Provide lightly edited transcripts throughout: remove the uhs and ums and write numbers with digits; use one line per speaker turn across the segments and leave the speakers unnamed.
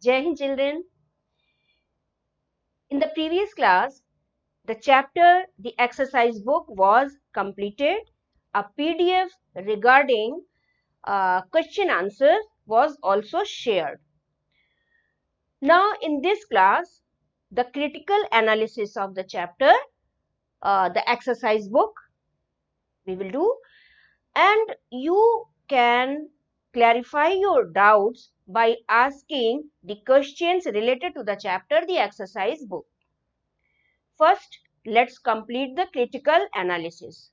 Jai Hind children. In the previous class, the chapter, the exercise book was completed. A PDF regarding question answers was also shared. Now in this class, the critical analysis of the chapter, the exercise book we will do, and you can clarify your doubts by asking the questions related to the chapter, the exercise book. First, let's complete the critical analysis.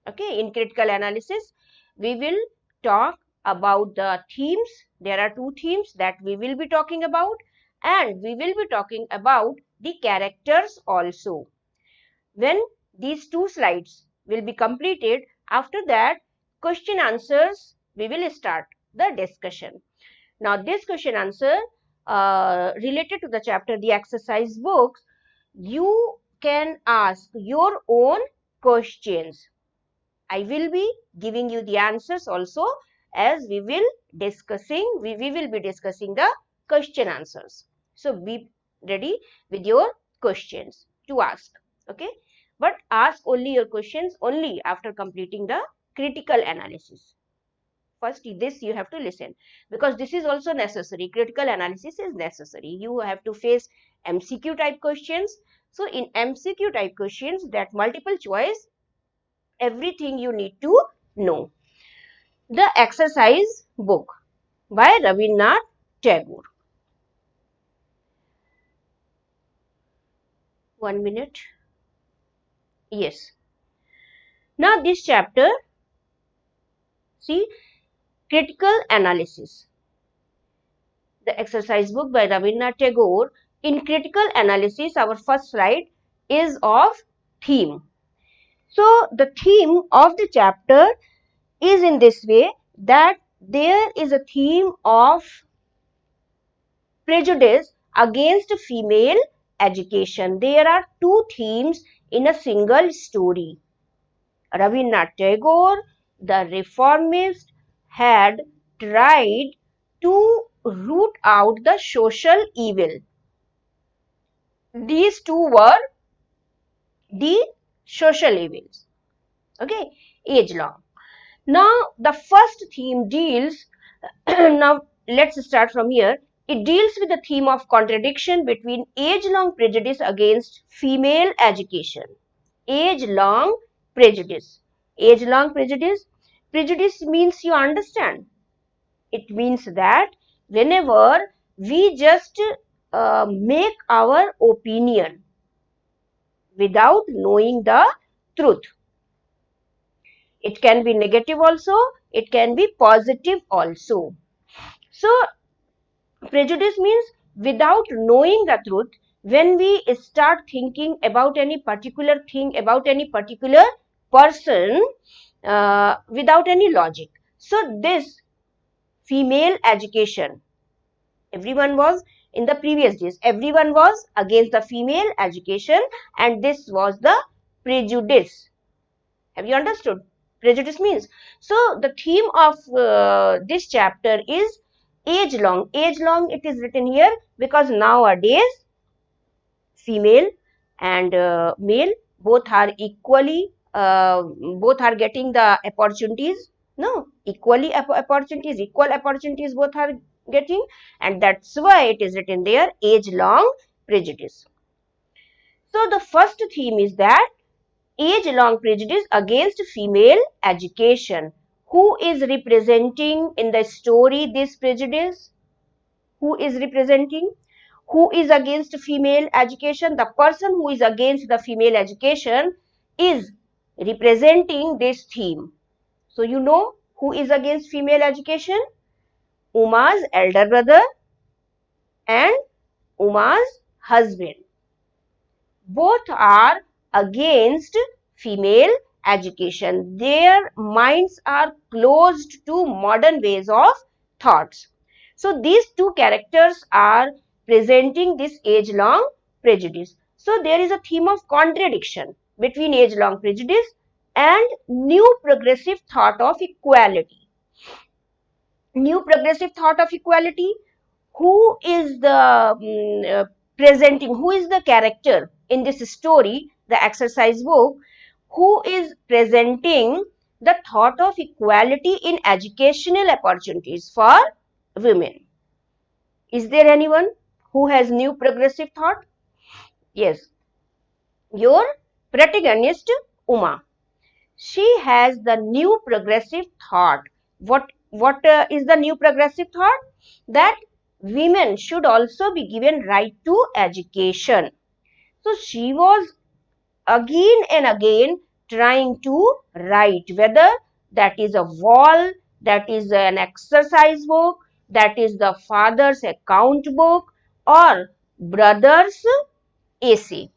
Okay, in critical analysis, we will talk about the themes. There are two themes that we will be talking about, and we will be talking about the characters also. When these two slides will be completed, after that, question answers, we will start the discussion. Now, this question answer related to the chapter, the exercise books, you can ask your own questions. I will be giving you the answers also, as we will be discussing the question answers. So be ready with your questions to ask. Okay, but ask only your questions only after completing the critical analysis. First, this you have to listen, because this is also necessary. Critical analysis is necessary. You have to face MCQ type questions. So in MCQ type questions, that multiple choice, everything you need to know. The exercise book by Rabindranath Tagore. 1 minute. Yes. Now this chapter, see, critical analysis. The exercise book by Rabindranath Tagore. In critical analysis, our first slide is of theme. So the theme of the chapter is in this way, that there is a theme of prejudice against female education. There are two themes in a single story. Rabindranath Tagore, the reformist, had tried to root out the social evil. These two were the social evils. Okay, age long. Now the first theme deals, now let's start from here. It deals with the theme of contradiction between age-long prejudice against female education. Age-long prejudice. Age-long prejudice. Prejudice means, you understand, it means that whenever we just make our opinion without knowing the truth. It can be negative also, it can be positive also. So prejudice means without knowing the truth, when we start thinking about any particular thing, about any particular person, without any logic. So this female education, everyone was, in the previous days, everyone was against the female education, and this was the prejudice. Have you understood? Prejudice means. So the theme of this chapter is age long. Age long, it is written here because nowadays female and male both are equally, both are getting the opportunities. No, equally opportunities, equal opportunities both are getting, and that's why it is written there, age long prejudice. So the first theme is that age-long prejudice against female education. Who is representing in the story this prejudice? Who is representing? Who is against female education? The person who is against the female education is representing this theme. So you know who is against female education? Uma's elder brother and Uma's husband. Both are against female education. Their minds are closed to modern ways of thoughts. So these two characters are presenting this age-long prejudice. So there is a theme of contradiction between age-long prejudice and new progressive thought of equality. New progressive thought of equality. who is the presenting, who is the character in this story, the exercise book, who is presenting the thought of equality in educational opportunities for women? Is there anyone who has new progressive thought? Yes, your protagonist Uma. She has the new progressive thought. What is the new progressive thought? That women should also be given right to education. So she was again and again trying to write, whether that is a wall, that is an exercise book, that is the father's account book, or brother's essay.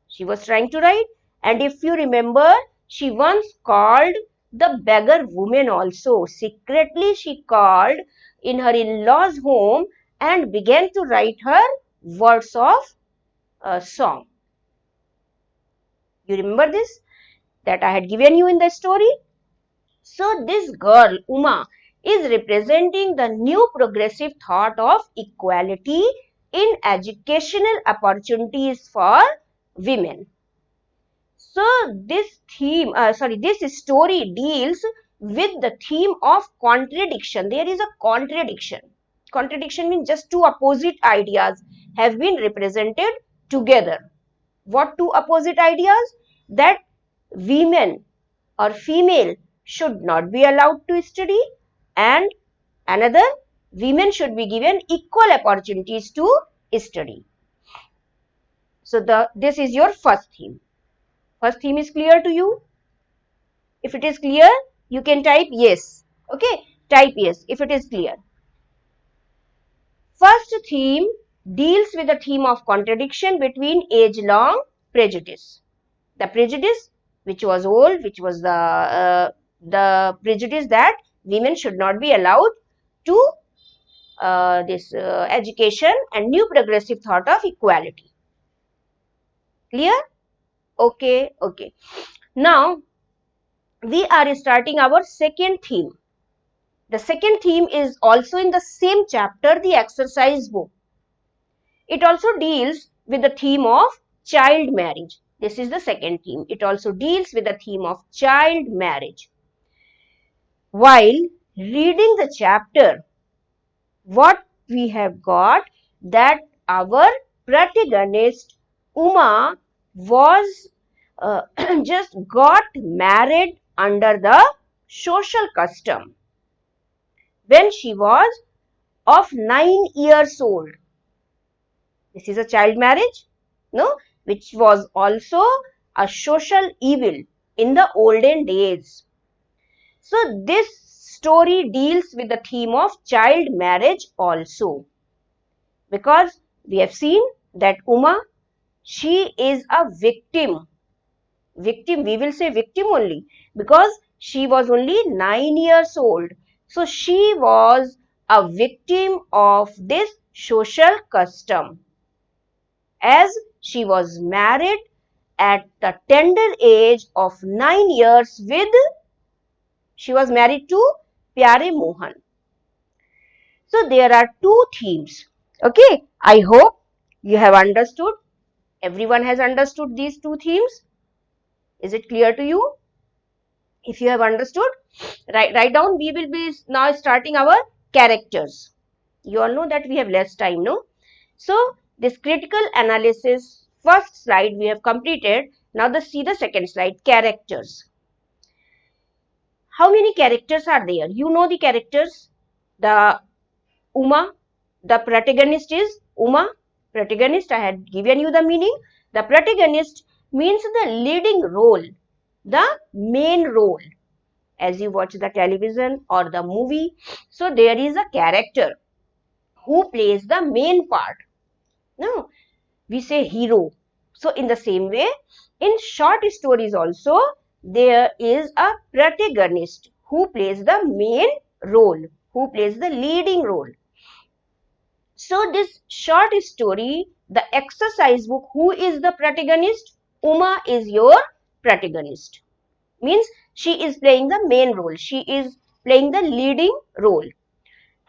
She was trying to write, and if you remember, she once called the beggar woman also. Secretly, she called in her in-laws' home and began to write her words of a song. You remember this that I had given you in the story? So, this girl, Uma, is representing the new progressive thought of equality in educational opportunities for women. So this this story deals with the theme of contradiction. There is a contradiction. Contradiction means just two opposite ideas have been represented together. What two opposite ideas? That women or female should not be allowed to study, and another, women should be given equal opportunities to study. So this is your first theme. First theme is clear to you? If it is clear, you can type yes. Okay, type yes if it is clear. First theme deals with the theme of contradiction between age-long prejudice. The prejudice which was old, which was the prejudice that women should not be allowed to this education, and new progressive thought of equality. Clear? Okay, okay. Now we are starting our second theme. The second theme is also in the same chapter, the exercise book. It also deals with the theme of child marriage. This is the second theme. It also deals with the theme of child marriage. While reading the chapter, what we have got, that our protagonist Uma was just got married under the social custom when she was of 9 years old. This is a child marriage, no, which was also a social evil in the olden days. So this story deals with the theme of child marriage also, because we have seen that Uma, she is a victim. Victim, we will say victim only, because she was only 9 years old. So she was a victim of this social custom, as she was married at the tender age of 9 years she was married to Pyare Mohan. So there are two themes. Okay, I hope you have understood. Everyone has understood these two themes. Is it clear to you? If you have understood, write down. We will be now starting our characters. You all know that we have less time, no? So this critical analysis first slide we have completed. Now see the second slide, characters. How many characters are there? You know the characters. The Uma, the protagonist is Uma. Protagonist, I had given you the meaning. The protagonist means the leading role, the main role. As you watch the television or the movie, so there is a character who plays the main part. No, we say hero. So in the same way, in short stories also, there is a protagonist who plays the main role, who plays the leading role. So this short story, the exercise book, who is the protagonist? Uma is your protagonist. Means she is playing the main role. She is playing the leading role.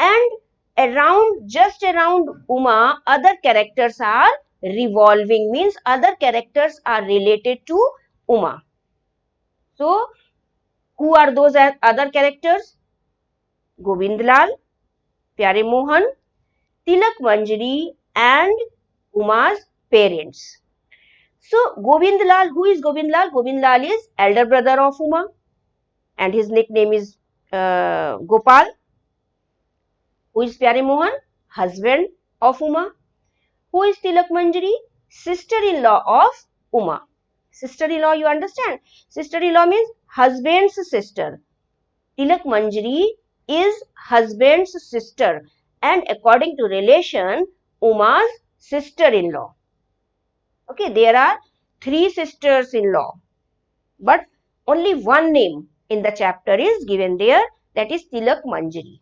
And just around Uma, other characters are revolving, means other characters are related to Uma. So, who are those other characters? Govindlal, Pyare Mohan, Tilak Manjari and Uma's parents. So, Govindlal, who is Govindlal? Govindlal is elder brother of Uma and his nickname is Gopal. Who is Pyare Mohan? Husband of Uma. Who is Tilak Manjari? Sister-in-law of Uma. Sister-in-law, you understand? Sister-in-law means husband's sister. Tilak Manjari is husband's sister and according to relation, Uma's sister-in-law. Okay, there are 3 sisters-in-law, but only one name in the chapter is given there, that is Tilak Manjari.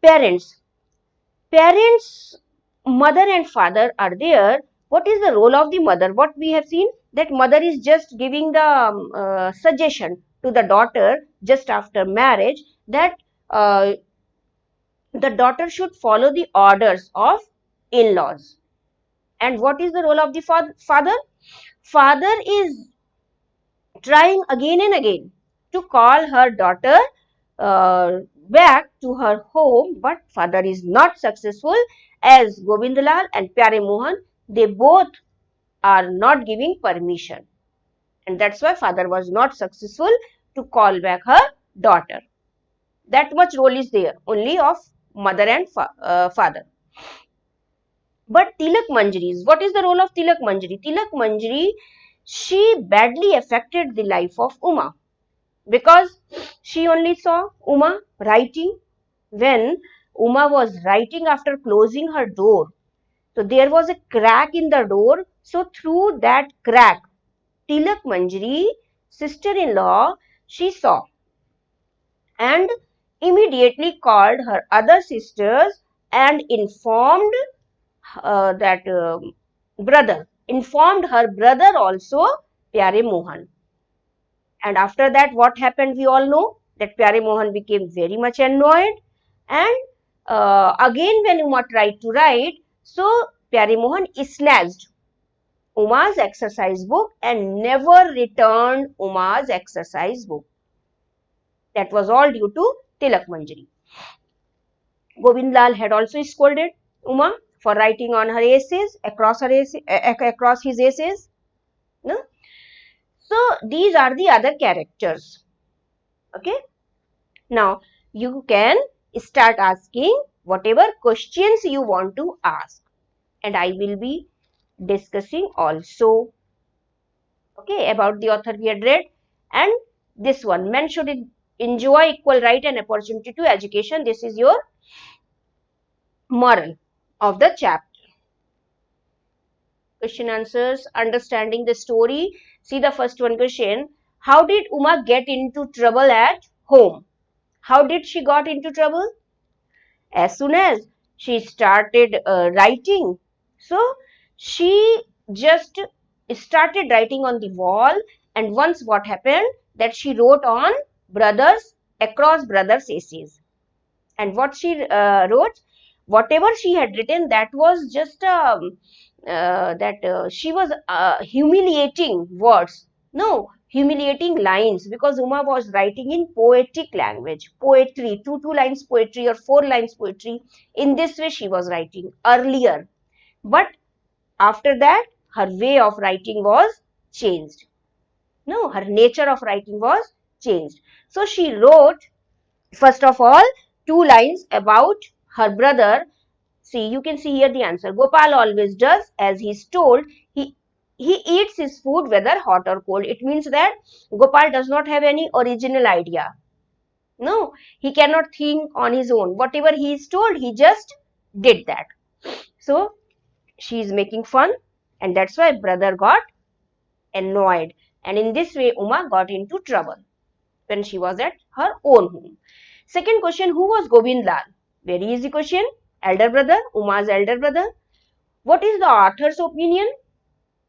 Parents. Parents, mother and father are there. What is the role of the mother? What we have seen, that mother is just giving the suggestion to the daughter just after marriage that the daughter should follow the orders of in-laws. And what is the role of the father? Father is trying again and again to call her daughter back to her home, but father is not successful, as Govindlal and Pyare Mohan, they both are not giving permission, and that's why father was not successful to call back her daughter. That much role is there only of mother and father. But Tilak Manjari, what is the role of Tilak Manjari? Tilak Manjari, she badly affected the life of Uma, because she only saw Uma writing. When Uma was writing after closing her door, so there was a crack in the door. So through that crack, Tilak Manjari, sister-in-law, she saw and immediately called her other sisters and informed that informed her brother also, Pyare Mohan. And after that, what happened, we all know that Pyare Mohan became very much annoyed. And again, when Uma tried to write, so Pyare Mohan snatched Uma's exercise book and never returned Uma's exercise book. That was all due to Tilak Manjari. Govindlal had also scolded Uma for writing on her essays, across his essays. No? So, these are the other characters. Okay. Now, you can start asking whatever questions you want to ask, and I will be discussing also, okay, about the author we had read. And this one, men should enjoy equal right and opportunity to education. This is your moral of the chapter. Question answers, understanding the story. See the first one question. How did Uma get into trouble at home? How did she got into trouble? As soon as she started writing. So, she just started writing on the wall, and once what happened, that she wrote on across brothers' essays. And what she wrote, whatever she had written, that was just she was humiliating words. No, humiliating lines, because Uma was writing in poetic language, poetry, two lines poetry or 4 lines poetry. In this way she was writing earlier. But after that, her way of writing was changed. No, her nature of writing was changed. So she wrote, first of all, 2 lines about her brother. See, you can see here the answer. Gopal always does as he is told. He eats his food whether hot or cold. It means that Gopal does not have any original idea. No, he cannot think on his own. Whatever he is told, he just did that. So, she is making fun, and that's why brother got annoyed. And in this way, Uma got into trouble when she was at her own home. Second question, who was Govindlal? Very easy question. Elder brother, Uma's elder brother. What is the author's opinion?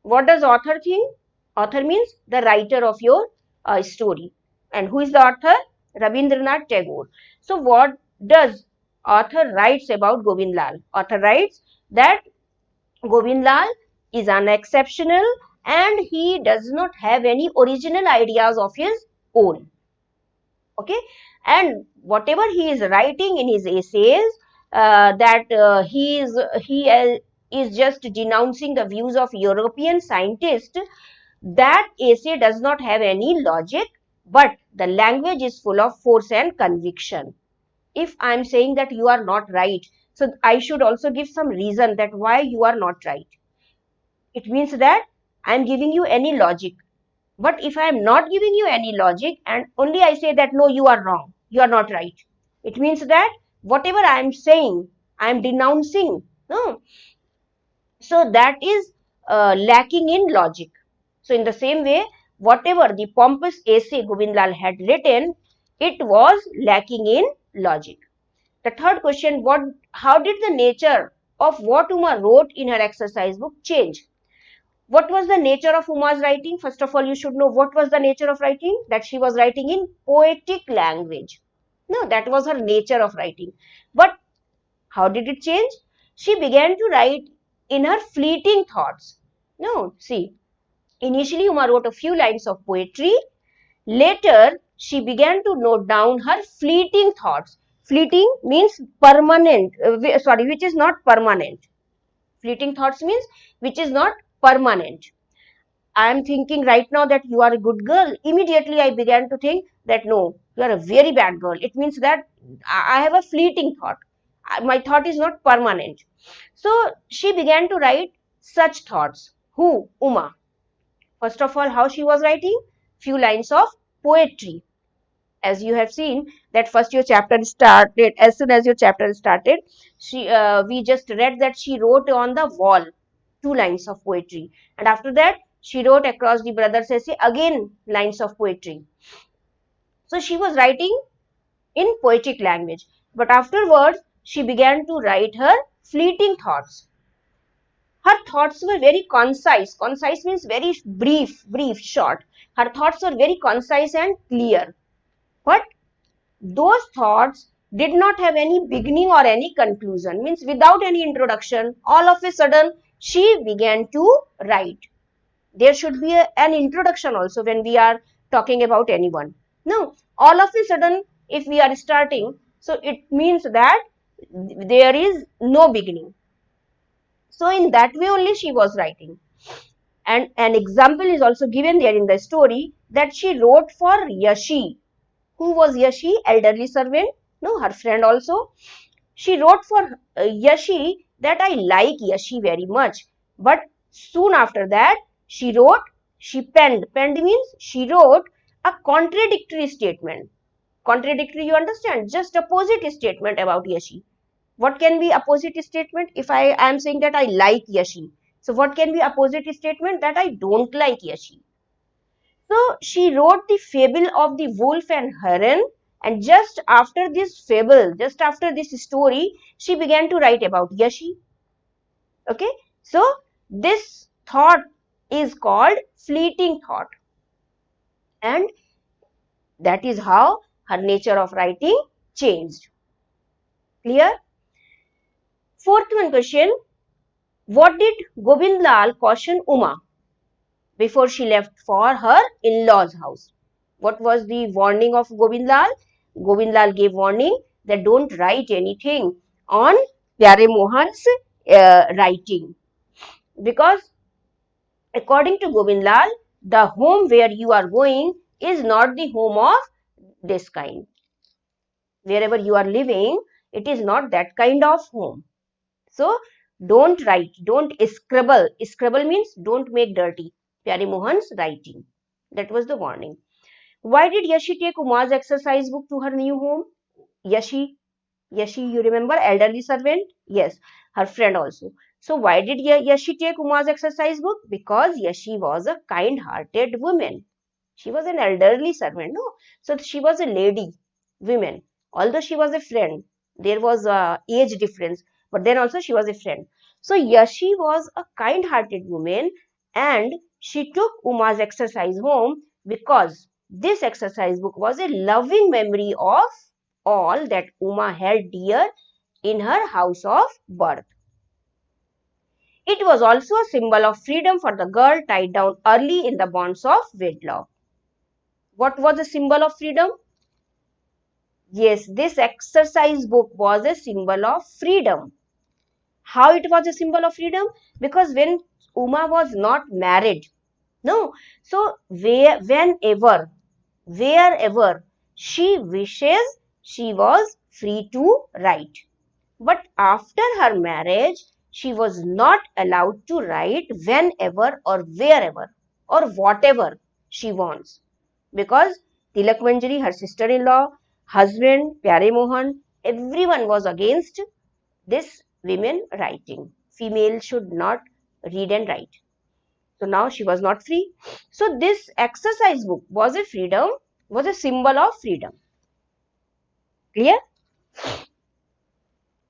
What does author think? Author means the writer of your story. And who is the author? Rabindranath Tagore. So what does Author writes about Govind Lal. Author writes that Govind Lal is unexceptional and he does not have any original ideas of his own. Okay, and whatever he is writing in his essays, that he is just denouncing the views of European scientists. That essay does not have any logic, but the language is full of force and conviction. If I am saying that you are not right, so I should also give some reason that why you are not right. It means that I am giving you any logic. But if I am not giving you any logic and only I say that no, you are wrong, you are not right, it means that whatever I am saying, I am denouncing. No? So that is lacking in logic. So in the same way, whatever the pompous essay Govind Lal had written, it was lacking in logic. The third question, how did the nature of what Uma wrote in her exercise book change? What was the nature of Uma's writing? First of all, you should know what was the nature of writing, that she was writing in poetic language. No, that was her nature of writing. But how did it change? She began to write in her fleeting thoughts. No, see, initially Uma wrote a few lines of poetry. Later, she began to note down her fleeting thoughts. Fleeting means permanent, which is not permanent. Fleeting thoughts means which is not permanent. I am thinking right now that you are a good girl. Immediately I began to think that no, you are a very bad girl. It means that I have a fleeting thought. My thought is not permanent. So she began to write such thoughts. Who? Uma. First of all, how she was writing? Few lines of poetry. As you have seen that first your chapter started, as soon as your chapter started, we just read that she wrote on the wall 2 lines of poetry, and after that she wrote across the brother's essay again lines of poetry. So she was writing in poetic language, but afterwards she began to write her fleeting thoughts. Her thoughts were very concise. Concise means very brief, short. Her thoughts were very concise and clear, but those thoughts did not have any beginning or any conclusion, means without any introduction, all of a sudden she began to write. There should be an introduction also when we are talking about anyone. No, all of a sudden, if we are starting, so it means that there is no beginning. So in that way only she was writing. And an example is also given there in the story that she wrote for Yashi. Who was Yashi? Elderly servant. No, her friend also. She wrote for Yashi that I like Yashi very much. But soon after that, she penned. Penned means she wrote a contradictory statement. Contradictory, you understand? Just opposite statement about Yashi. What can be opposite statement? If I am saying that I like Yashi. So what can be opposite statement? That I don't like Yashi. So she wrote the fable of the wolf and heron, and just after this fable, just after this story, she began to write about Yashi. Okay, so this thought is called fleeting thought, and that is how her nature of writing changed. Clear? Fourth one question: what did Govind Lal caution Uma before she left for her in-laws' house? What was the warning of Govind Lal? Govind Lal gave warning that don't write anything on Pyare Mohan's writing, because according to Govind Lal, the home where you are going is not the home of this kind. Wherever you are living, it is not that kind of home. So don't write, don't scribble. Scribble means don't make dirty Pyare Mohan's writing. That was the warning. Why did Yashi take Uma's exercise book to her new home? Yashi, you remember, elderly servant? Yes, her friend also. So why did Yashi take Uma's exercise book? Because Yashi was a kind-hearted woman. She was an elderly servant, no? So she was a lady, woman. Although she was a friend, there was a age difference, but then also she was a friend. So Yashi was a kind-hearted woman, and she took Uma's exercise home because this exercise book was a loving memory of all that Uma held dear in her house of birth. It was also a symbol of freedom for the girl tied down early in the bonds of wedlock. What was a symbol of freedom? Yes, this exercise book was a symbol of freedom. How it was a symbol of freedom? Because when Uma was not married, no, so wherever she wishes, she was free to write. But after her marriage, she was not allowed to write whenever or wherever or whatever she wants. Because Tilak Manjari, her sister-in-law, husband, Pyare Mohan, everyone was against this women writing. Female should not read and write. So now she was not free. So this exercise book was a freedom, was a symbol of freedom. Clear?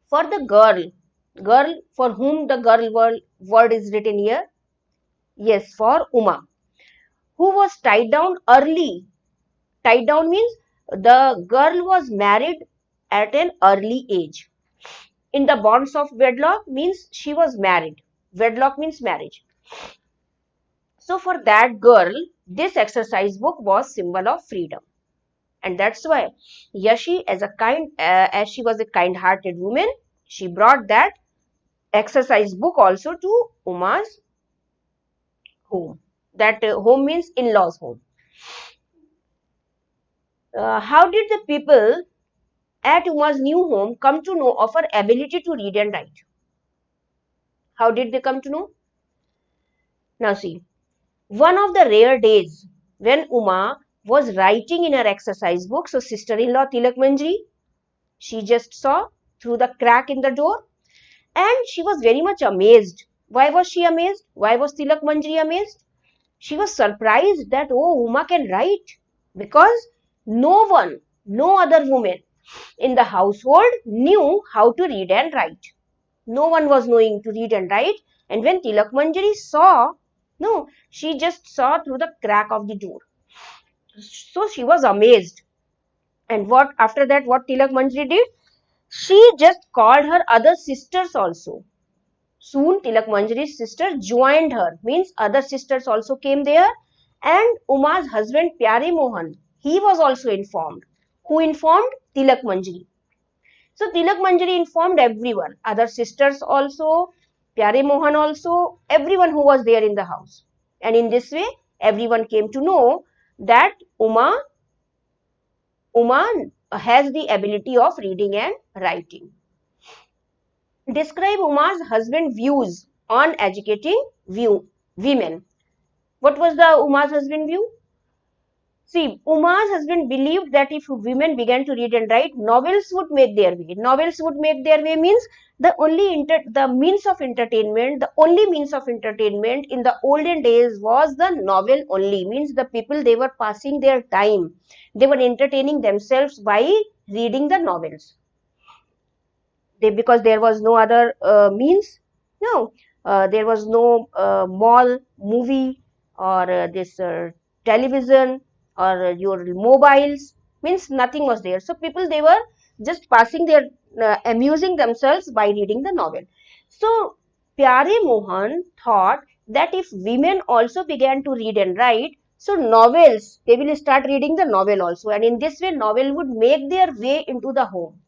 For the girl for whom the girl word is written here. Yes, for Uma, who was tied down early. Tied down means the girl was married at an early age. In the bonds of wedlock means she was married. Wedlock means marriage. So for that girl, this exercise book was symbol of freedom. And that's why Yashi, as she was a kind-hearted woman, she brought that exercise book also to Uma's home. That home means in-laws home. How did the people at Uma's new home come to know of her ability to read and write? How did they come to know? Now see, one of the rare days when Uma was writing in her exercise book, so sister-in-law Tilak Manjari, she just saw through the crack in the door and she was very much amazed. Why was she amazed? Why was Tilak Manjari amazed? She was surprised that, oh, Uma can write, because no one, no other woman in the household knew how to read and write. No one was knowing to read and write. And when Tilak Manjari saw, no, she just saw through the crack of the door. So she was amazed. And what after that, what Tilak Manjari did? She just called her other sisters also. Soon Tilak Manjari's sister joined her, means other sisters also came there, and Uma's husband Pyare Mohan, he was also informed. Who informed? Tilak Manjari. So Tilak Manjari informed everyone, other sisters also, Pyare Mohan also, everyone who was there in the house. And in this way, everyone came to know that Uma has the ability of reading and writing. Describe Uma's husband's views on educating women. What was the Uma's husband view? See, Uma's husband believed that if women began to read and write, novels would make their way. Novels would make their way means the means of entertainment, the only means of entertainment in the olden days was the novel only. Means the people, they were passing their time. They were entertaining themselves by reading the novels. Because there was no other means. No, there was no mall, movie, or this television, or your mobiles, means nothing was there. So people, they were just passing their amusing themselves by reading the novel. So Pyare Mohan thought that if women also began to read and write, so novels, they will start reading the novel also, and in this way novel would make their way into the home.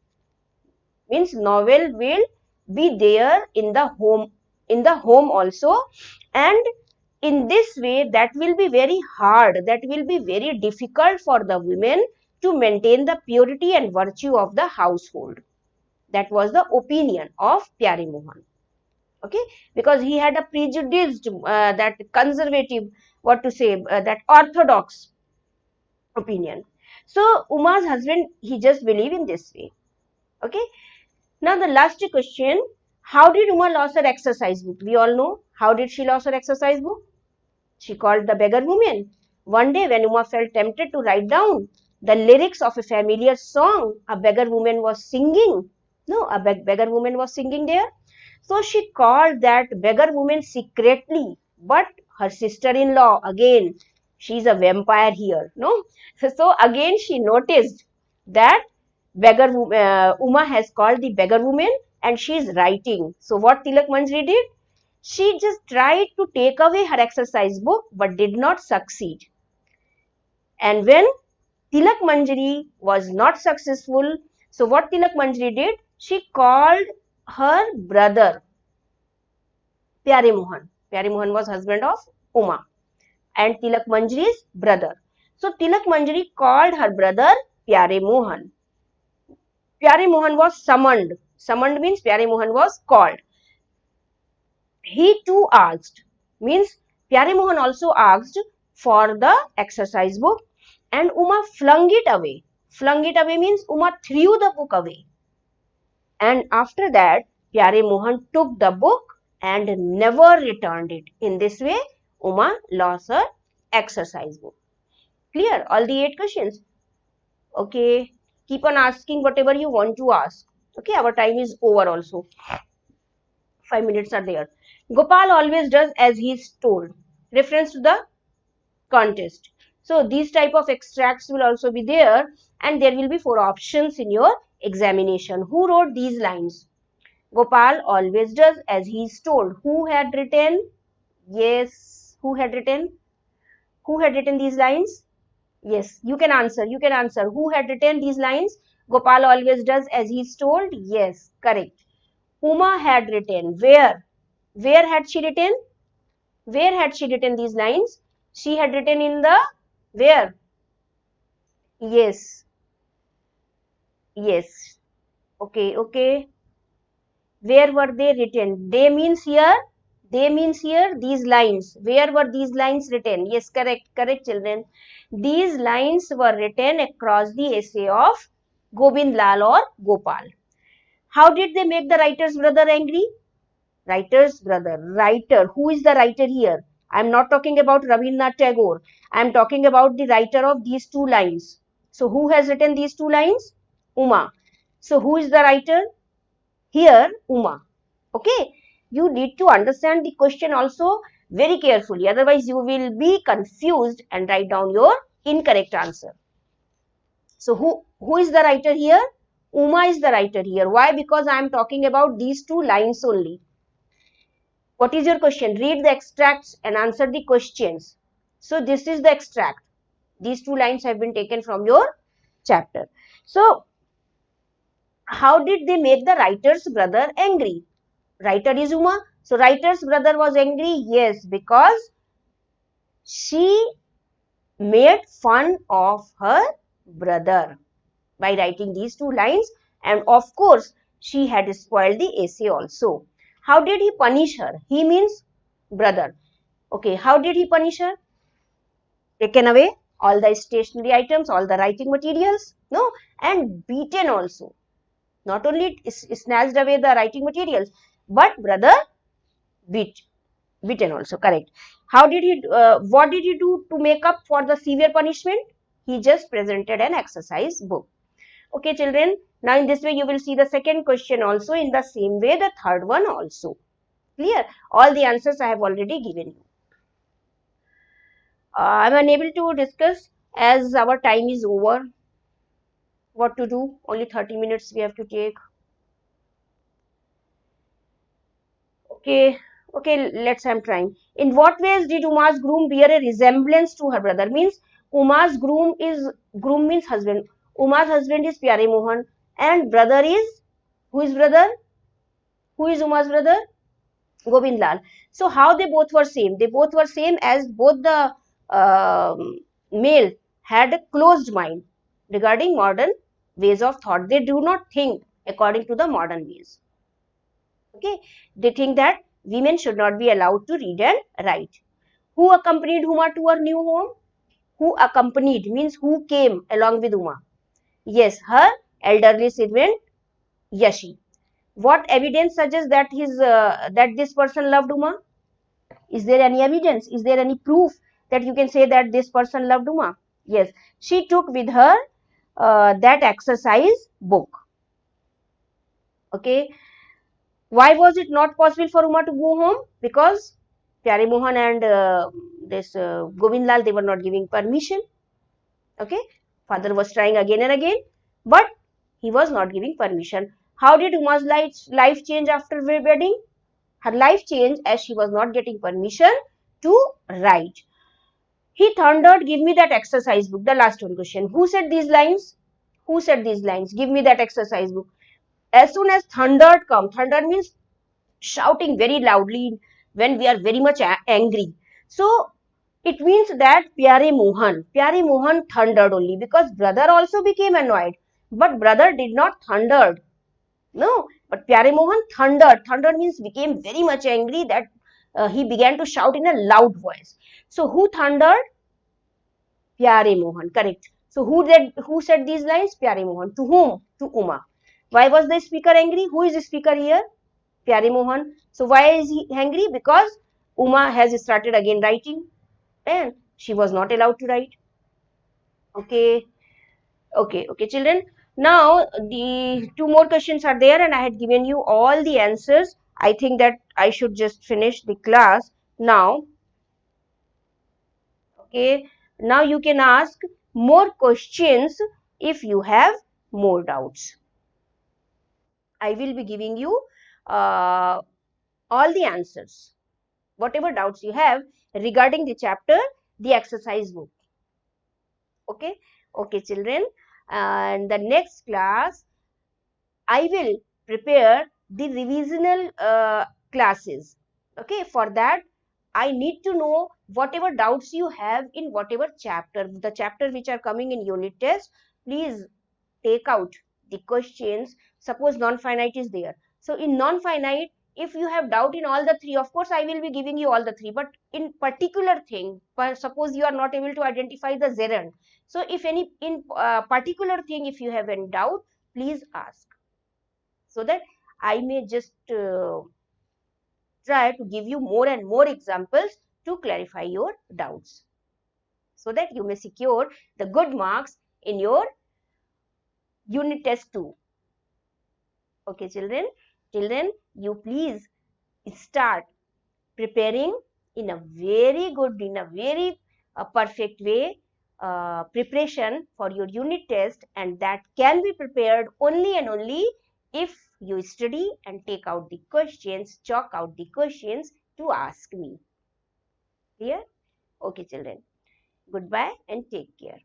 Means novel will be there in the home also, and in this way that will be very hard, that will be very difficult for the women to maintain the purity and virtue of the household. That was the opinion of Pyare Mohan. Okay, because he had a prejudiced, that conservative, what to say, that orthodox opinion. So Uma's husband, he just believed in this way. Okay. Now the last question, how did Uma lose her exercise book? We all know how did she lose her exercise book? She called the beggar woman. One day when Uma felt tempted to write down the lyrics of a familiar song, a beggar woman was singing. No, a beggar woman was singing there. So she called that beggar woman secretly, but her sister-in-law, again, she's a vampire here, no? So again she noticed that Uma has called the beggar woman and she is writing. So what Tilak Manjari did? She just tried to take away her exercise book but did not succeed. And when Tilak Manjari was not successful, so what Tilak Manjari did? She called her brother, Pyare Mohan. Pyare Mohan was husband of Uma and Tilak Manjari's brother. So Tilak Manjari called her brother Pyare Mohan. Pyare Mohan was summoned. Summoned means Pyare Mohan was called. He too asked, means Pyare Mohan also asked for the exercise book and Uma flung it away. Flung it away means Uma threw the book away. And after that, Pyare Mohan took the book and never returned it. In this way, Uma lost her exercise book. Clear? All the 8 questions. Okay. Keep on asking whatever you want to ask. Okay. Our time is over also. 5 minutes are there. Gopal always does as he is told. Reference to the contest. So these type of extracts will also be there and there will be 4 options in your examination. Who wrote these lines? Gopal always does as he is told. Who had written? Yes. Who had written? Who had written these lines? Yes. You can answer. You can answer. Who had written these lines? Gopal always does as he is told. Yes. Correct. Uma had written. Where? Where had she written? Where had she written these lines? She had written in the where? Yes. Yes. Okay. Okay. Where were they written? They means here. They means here these lines. Where were these lines written? Yes, correct. Correct, children. These lines were written across the essay of Gobind Lal or Gopal. How did they make the writer's brother angry? Writer's brother. Writer. Who is the writer here? I am not talking about Rabindranath Tagore. I am talking about the writer of these 2 lines. So, who has written these 2 lines? Uma. So, who is the writer? Here, Uma. Okay. You need to understand the question also very carefully. Otherwise, you will be confused and write down your incorrect answer. So, who is the writer here? Uma is the writer here. Why? Because I am talking about these 2 lines only. What is your question? Read the extracts and answer the questions. So, this is the extract. These 2 lines have been taken from your chapter. So, how did they make the writer's brother angry? Writer is Uma. So, writer's brother was angry? Yes, because she made fun of her brother by writing these 2 lines and of course, she had spoiled the essay also. How did he punish her? He means brother. Okay, how did he punish her? Taken away all the stationery items, all the writing materials? No, and beaten also. Not only snatched away the writing materials, but brother beaten also. Correct. How did he? What did he do to make up for the severe punishment? He just presented an exercise book. Okay, children. Now in this way, you will see the second question also in the same way. The third one also. Clear? All the answers I have already given you. I am unable to discuss as our time is over. What to do? Only 30 minutes we have to take. Okay, okay, let's, I'm trying. In what ways did Uma's groom bear a resemblance to her brother? Means Uma's groom means husband. Uma's husband is Pyare Mohan and brother is, who is brother? Who is Uma's brother? Gobind Lal. So how they both were same? They both were same as both the male had a closed mind regarding modern ways of thought. They do not think according to the modern ways. Okay, they think that women should not be allowed to read and write. Who accompanied Uma to her new home? Who accompanied means who came along with Uma? Yes, her elderly servant Yashi. What evidence suggests that that this person loved Uma? Is there any evidence? Is there any proof that you can say that this person loved Uma? Yes, she took with her that exercise book. Okay. Why was it not possible for Uma to go home? Because Pyare Mohan and this Gobind Lal, they were not giving permission. Okay. Father was trying again and again, but He was not giving permission. How did Uma's life change after wedding? Her life changed as she was not getting permission to write. He thundered, give me that exercise book. The last one question. Who said these lines? Who said these lines? Give me that exercise book. As soon as thundered come, thunder means shouting very loudly when we are very much angry. So it means that Pyare Mohan thundered only because brother also became annoyed. But brother did not thundered. No, but Pyare Mohan thundered. Thundered means became very much angry that he began to shout in a loud voice. So who thundered? Pyare Mohan, correct. So who said these lines? Pyare Mohan. To whom? To Uma. Why was the speaker angry? Who is the speaker here? Pyare Mohan. So why is he angry? Because Uma has started again writing and she was not allowed to write. Okay, okay, children. Now the two more questions are there and I had given you all the answers. I think that I should just finish the class now. Okay, now you can ask more questions if you have more doubts. I will be giving you all the answers, whatever doubts you have regarding the chapter, the exercise book. Okay, okay, children. And the next class, I will prepare the revisional classes. Okay, for that, I need to know whatever doubts you have in whatever chapter, the chapter which are coming in unit test. Please take out the questions. Suppose non-finite is there. So in non-finite, if you have doubt in all the three, of course, I will be giving you all the three. But in particular thing, suppose you are not able to identify the gerund. So if any in particular thing, if you have any doubt, please ask so that I may just try to give you more and more examples to clarify your doubts so that you may secure the good marks in your unit test 2. Okay, children. Till then, you please start preparing in a very good, in a very perfect way preparation for your unit test, and that can be prepared only and only if you study and take out the questions, chalk out the questions to ask me. Clear? Okay, children. Goodbye and take care.